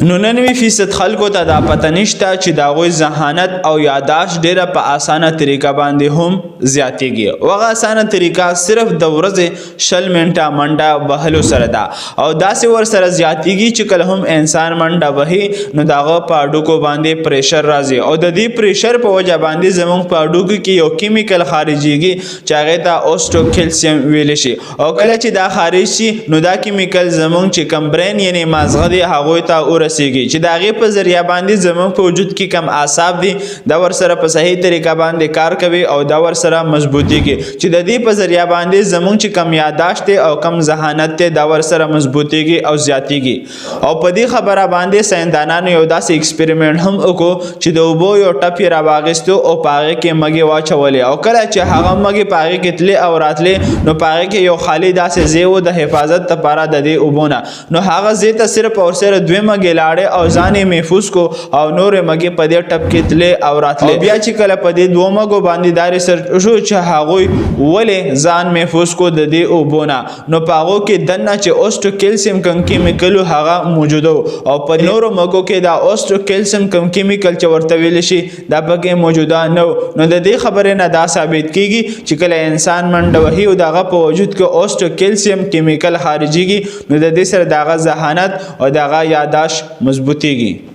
نو 99% خلکو ته دا پته نشته چې د هغوی ذهانت او یاداشت ډیره په اسانه طریقه باندې هم زیاتیږي. هغه اسانه طریقه صرف د ورځې 20 منټه منډه وهلو سره ده او داسې ورسره زیاتیږي چې کله هم انسان منډه وهي نو د هغه په هډوکو باندې پریشر راځي او د دې پریشر په وجه باندې زموږ په هډوکو کې یو کیمیکل خارجيږي چې هغې ته اوسټوکیلسیم ویلی شي او کله چې دا خارج شي نو دا کیمیکل زموږ چې کم برین یعنې مازغه دی هغوی ته ورسیږي چې د هغې په ذریعه باندې زموږ په وجود کې کم اعصاب دي دا ورسره په صحیح طریقه باندې کار کوي او دا ورسره مضبوطیږي چې د دې په ذریعه باندې زموږ چې کم یاداشت دی او کم ذهانت دی دا ورسره مضبوطیږي او زیاتیږي. او په دې خبره باندې ساینسدانانو یو داسې ایکسپریمنټ هم وکړو چې د اوبو یو ټپ یې راواخیستو او په هغې کې مږې واچولې او کله چې هغه مږې په هغې کې تلې او راتلې نو په هغې کې یو خالي داسې ځای و د حفاظت دپاره د دې اوبو نه نو هغه ځای ته صرف او صرف 2 مږې لاړې او ځان یې محفوظ کو او نورې مږې په دې ټپ کې تلې او راتلې. او بیا چې کله په دې 2 مږو باندې دا ریسرچ وشو چې هغوی ولې ځان محفوظ کو د دې اوبو نه نو په هغو کې دننه چې اوسټوکیلسیم کم کیمیکل هغه موجوده او په نورو مږو کې دا اوسټوکیلسیم کم کیمیکل چې ورته ویلی شي دا پکې موجوده نه نو د دې خبرې نه دا ثابت کیږي چې کله انسان منډه وهي او دغه په وجود کې اوسټوکیلسیم کیمیکل خارجيږي نو د دې سره دغه ذهانت او دغه یاداشت مضبوطیږي.